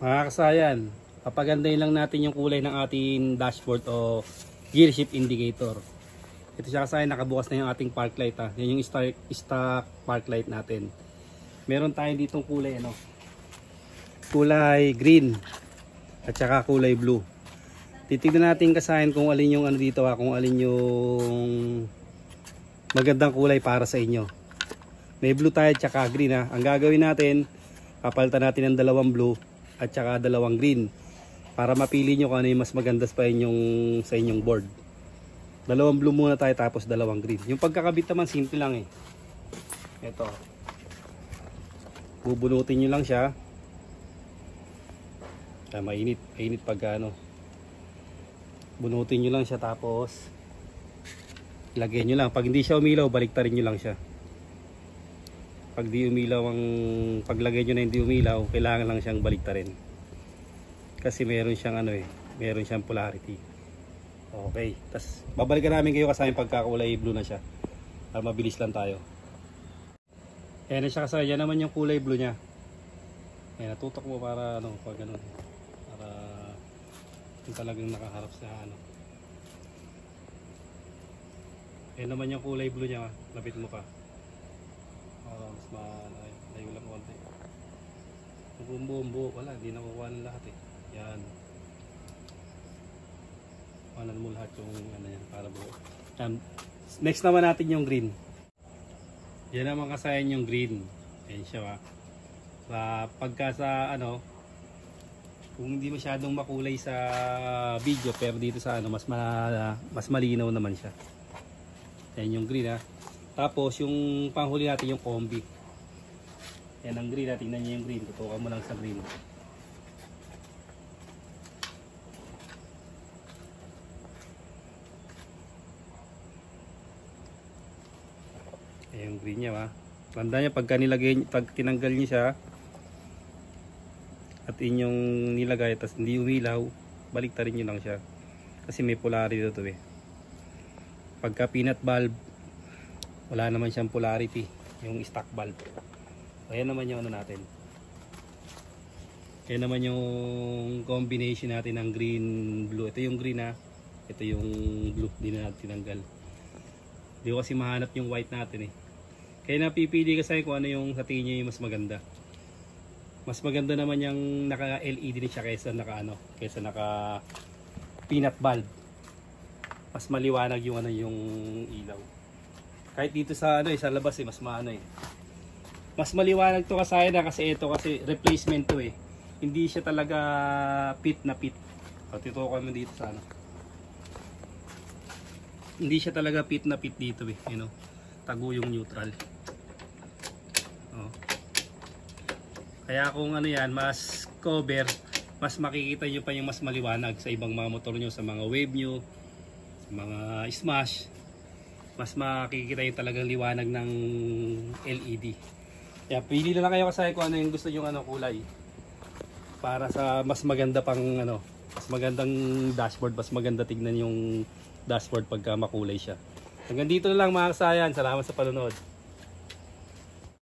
Mga kasayan, papagandahin lang natin yung kulay ng ating dashboard o gear shift indicator. Ito siya kasayan, nakabukas na yung ating park light ha. Yan yung stock park light natin. Meron tayo ditong kulay ano, kulay green at saka kulay blue. Titignan natin kasayan kung alin yung ano dito ha, kung alin yung magandang kulay para sa inyo. May blue tayo at saka green ha. Ang gagawin natin, papalitan natin ng dalawang blue at saka dalawang green para mapili nyo kung ano yung mas maganda pa sa inyong board. Dalawang blue muna tayo tapos dalawang green. Yung pagkakabit naman simple lang eh. Ito, bubunutin nyo lang siya. Mainit pag ano, bunutin nyo lang siya tapos lagyan nyo lang. Pag hindi siya umilaw, baliktarin nyo lang siya. Pag di umilaw paglagay nyo na hindi umilaw, kailangan lang siyang baliktarin. Kasi meron siyang ano eh, meron siyang polarity. Okay, tas babalikan namin kayo kasama pagkakulay blue na siya. Para mabilis lang tayo. Ayan na siya kasama, yan naman yung kulay blue niya. Ayan, natutok mo para ano, pag ganun. Para yung talagang nakaharap sa ano. Ayan naman yung kulay blue niya, lapit mo pa. Mas malayo lang konti. Bumbo, wala, hindi nakukuha ng lahat eh. Yan. Kuhanan mo lahat yung ano yan, para buo. Next naman natin yung green. Yan naman kasayan yung green. Ayan siya pagka sa ano, kung hindi masyadong makulay sa video, pero dito sa ano, mas malinaw naman siya. Ayan yung green ha. Tapos yung panghuli natin yung combi. Yan ang green, tingnan niyo yung green. Tutukan mo lang sa green. Ayan yung green niya ha. Tandaan niya pag tinanggal niyo siya at inyong nilagay tapos hindi umilaw, baliktarin niyo lang siya. Kasi may polarity dito eh. Pagka peanut bulb, wala naman siyang polarity, yung stock bulb. Ayan naman yung ano natin. Ayan naman yung combination natin ng green blue. Ito yung green ha. Ito yung blue, hindi na natin tinanggal. Hindi ko kasi mahanap yung white natin eh. Kaya napipili kasi kung ano yung sa tingin nyo yung mas maganda. Mas maganda naman yung naka LED din siya kaysa naka peanut bulb. Mas maliwanag yung ano yung ilaw. Kahit dito sa ano sa labas mas maano eh. Mas maliwanag to kasi ito kasi replacement to eh. Hindi siya talaga pit na pit. Tutukan mo dito sa ano. Hindi siya talaga pit na pit dito eh, you know. Tago yung neutral. Oh. Kaya kung ano yan, mas cover, mas makikita nyo pa yung mas maliwanag sa ibang mga motor nyo, sa mga wave nyo, sa mga smash. Mas makikita yung talagang liwanag ng LED. Kaya pili na lang kayo kasi kung ano yung gusto nyo kulay. Para sa mas maganda pang ano, mas magandang dashboard, mas maganda tignan yung dashboard pagka makulay siya. Hanggang dito na lang mga kasayan. Salamat sa panonood.